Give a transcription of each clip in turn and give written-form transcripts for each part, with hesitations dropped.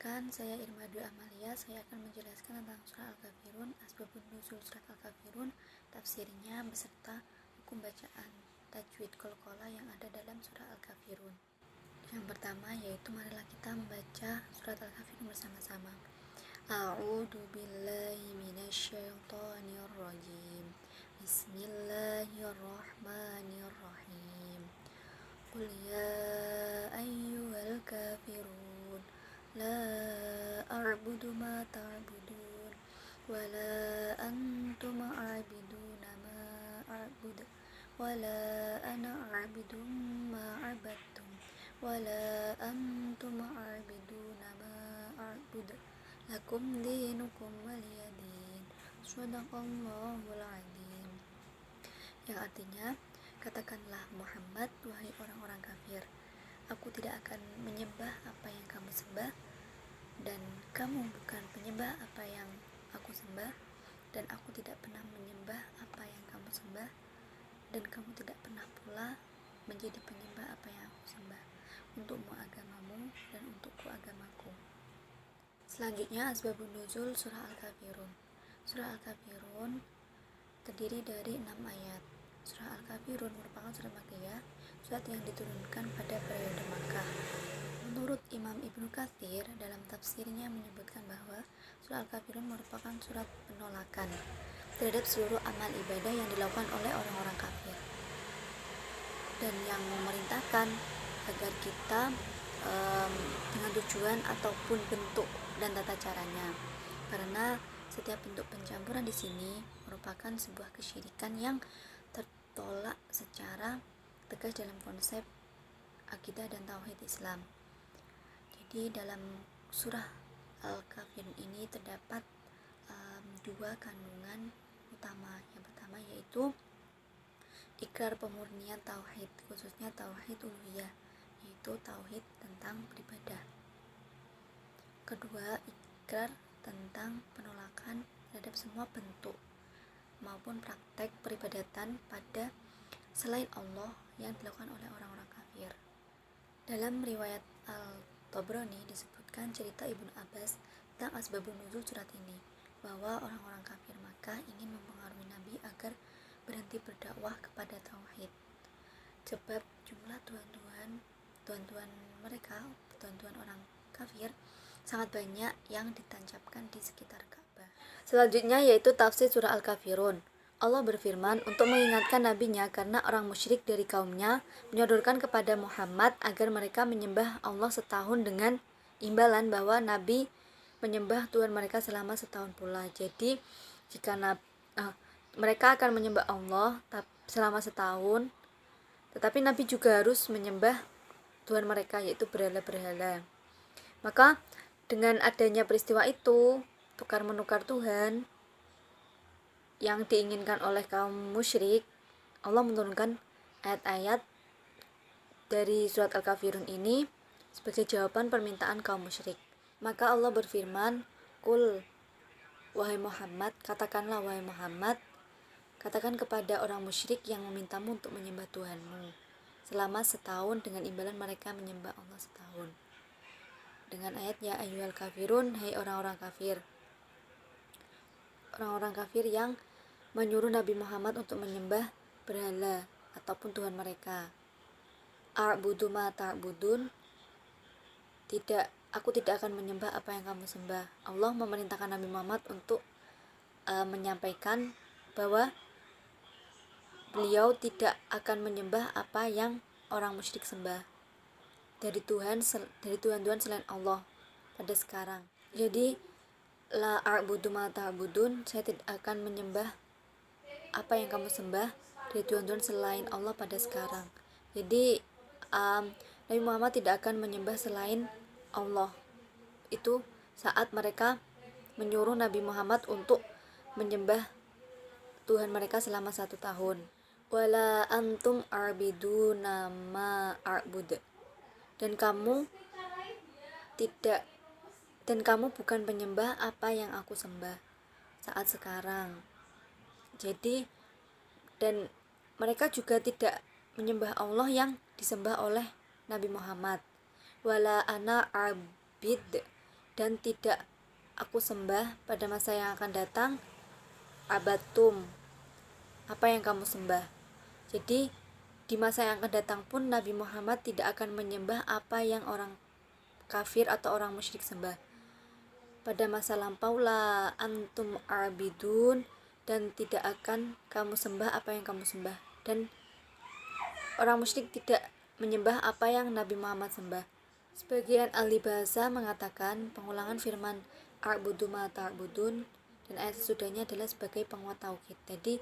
Perkenalkan, saya Irma Dwi Amalia. Saya akan menjelaskan tentang surah Al-Kafirun, asbabun nuzul surat Al-Kafirun, tafsirnya beserta hukum bacaan tajwid qalqalah yang ada dalam surah Al-Kafirun. Yang pertama yaitu marilah kita membaca surat Al-Kafirun bersama-sama. A'udzu billahi minasyaitonir rajim. Bismillahirrahmanirrahim. Qul ya ayyuhal kafirun la a'budu ma ta'budun wala antum a'biduna ma a'budu wala ana a'bidum ma a'badtum wala antum a'biduna ma a'budu lakum dinukum waliyadin. Shadaqallahul adzim. Yang artinya, katakanlah Muhammad, wahai orang-orang kafir, aku tidak akan menyembah apa yang kamu sembah, dan kamu bukan penyembah apa yang aku sembah, dan aku tidak pernah menyembah apa yang kamu sembah, dan kamu tidak pernah pula menjadi penyembah apa yang aku sembah. Untukmu agamamu, dan untukku agamaku. Selanjutnya, asbabun nuzul surah Al-Kafirun. Surah Al-Kafirun terdiri dari 6 ayat. Surah Al-Kafirun merupakan surah Makkiyah, surat yang diturunkan pada periode Makkah. Menurut Imam Ibnu Katsir dalam tafsirnya menyebutkan bahwa surah Al-Kafirun merupakan surat penolakan terhadap seluruh amal ibadah yang dilakukan oleh orang-orang kafir, dan yang memerintahkan agar kita dengan tujuan ataupun bentuk dan tata caranya, karena setiap bentuk pencampuran di sini merupakan sebuah kesyirikan yang tertolak secara tegas dalam konsep akidah dan tauhid Islam. Jadi dalam surah Al-Kafirun ini terdapat dua kandungan utama. Yang pertama yaitu ikrar pemurnian tauhid, khususnya tauhid uluhiyah, yaitu tauhid tentang beribadah. Kedua, ikrar tentang penolakan terhadap semua bentuk maupun praktek peribadatan pada selain Allah yang dilakukan oleh orang-orang kafir. Dalam riwayat Al-Tabrani disebutkan cerita Ibnu Abbas tentang asbabun nuzul surat ini, bahwa orang-orang kafir Makkah ingin mempengaruhi Nabi agar berhenti berdakwah kepada tauhid, sebab jumlah tuan-tuan mereka, tuan-tuan orang kafir, sangat banyak yang ditancapkan di sekitar Ka'bah. Selanjutnya yaitu tafsir surah Al-Kafirun. Allah berfirman untuk mengingatkan nabinya karena orang musyrik dari kaumnya menyodorkan kepada Muhammad agar mereka menyembah Allah setahun dengan imbalan bahwa Nabi menyembah Tuhan mereka selama setahun pula. Jadi jika mereka akan menyembah Allah selama setahun, tetapi Nabi juga harus menyembah Tuhan mereka, yaitu berhala-berhala. Maka dengan adanya peristiwa itu, tukar-menukar Tuhan yang diinginkan oleh kaum musyrik, Allah menurunkan ayat-ayat dari surat Al-Kafirun ini sebagai jawaban permintaan kaum musyrik. Maka Allah berfirman, "Qul, wahai Muhammad, katakanlah wahai Muhammad, katakan kepada orang musyrik yang memintamu untuk menyembah Tuhanmu selama setahun dengan imbalan mereka menyembah Allah setahun." Dengan ayat ya ayyuhal kafirun, hai orang-orang kafir. Orang-orang kafir yang menyuruh Nabi Muhammad untuk menyembah berhala ataupun Tuhan mereka. A'budu ma ta'budun, aku tidak akan menyembah apa yang kamu sembah. Allah memerintahkan Nabi Muhammad untuk menyampaikan bahwa beliau tidak akan menyembah apa yang orang musyrik sembah dari Tuhan-Tuhan selain Allah pada sekarang. Jadi la a'budu ma ta'budun, saya tidak akan menyembah apa yang kamu sembah dari Tuhan-Tuhan selain Allah pada sekarang. Jadi Nabi Muhammad tidak akan menyembah selain Allah. Itu saat mereka menyuruh Nabi Muhammad untuk menyembah Tuhan mereka selama 1 tahun. Wala antum arbiduna ma a'bud, dan kamu bukan penyembah apa yang aku sembah saat sekarang. Jadi, dan mereka juga tidak menyembah Allah yang disembah oleh Nabi Muhammad. Wala ana abid, dan tidak aku sembah pada masa yang akan datang, abatum, apa yang kamu sembah. Jadi di masa yang akan datang pun Nabi Muhammad tidak akan menyembah apa yang orang kafir atau orang musyrik sembah. Pada masa lampau la antum arbidun, dan tidak akan kamu sembah apa yang kamu sembah, dan orang musyrik tidak menyembah apa yang Nabi Muhammad sembah. Sebagian ahli bahasa mengatakan pengulangan firman a'budu ma ta'budun dan ayat sesudahnya adalah sebagai penguat tauhid. Jadi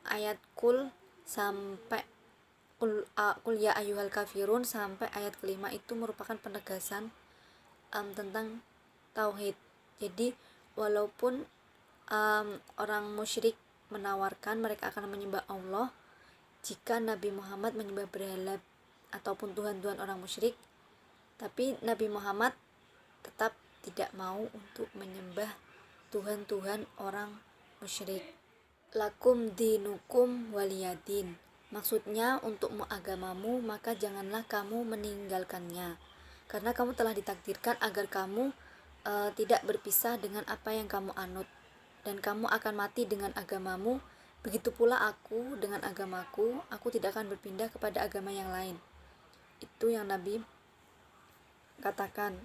ayat kul sampai kul ya ayyuhal kafirun sampai ayat kelima itu merupakan penegasan tentang tauhid. Jadi walaupun orang musyrik menawarkan mereka akan menyembah Allah, jika Nabi Muhammad menyembah berhala ataupun tuhan-tuhan orang musyrik, tapi Nabi Muhammad tetap tidak mau untuk menyembah tuhan-tuhan orang musyrik. Lakum dinukum waliyadin, maksudnya untukmu agamamu, maka janganlah kamu meninggalkannya, karena kamu telah ditakdirkan agar kamu tidak berpisah dengan apa yang kamu anut, dan kamu akan mati dengan agamamu. Begitu pula aku dengan agamaku, aku tidak akan berpindah kepada agama yang lain. Itu yang Nabi katakan.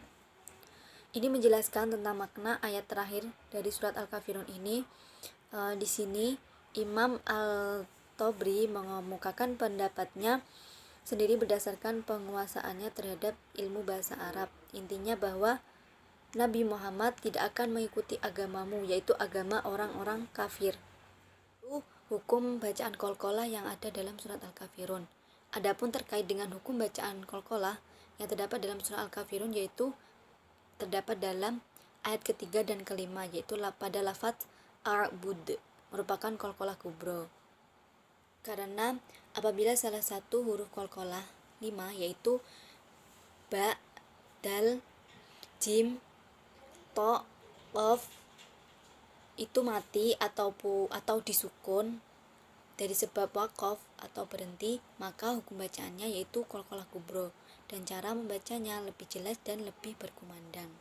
Ini menjelaskan tentang makna ayat terakhir dari surat Al-Kafirun ini. Di sini Imam Al-Tabri mengemukakan pendapatnya sendiri berdasarkan penguasaannya terhadap ilmu bahasa Arab. Intinya bahwa Nabi Muhammad tidak akan mengikuti agamamu, yaitu agama orang-orang kafir. Itu hukum bacaan qalqalah yang ada dalam surat Al-Kafirun. Adapun terkait dengan hukum bacaan qalqalah yang terdapat dalam surat Al-Kafirun, yaitu terdapat dalam ayat ketiga dan kelima, yaitu pada lafaz a'bud merupakan qalqalah kubro. Karena apabila salah satu huruf qalqalah 5, yaitu ba, dal, jim, to, qaf itu mati atau disukun dari sebab waqaf atau berhenti, maka hukum bacaannya yaitu qalqalah kubro, dan cara membacanya lebih jelas dan lebih berkumandang.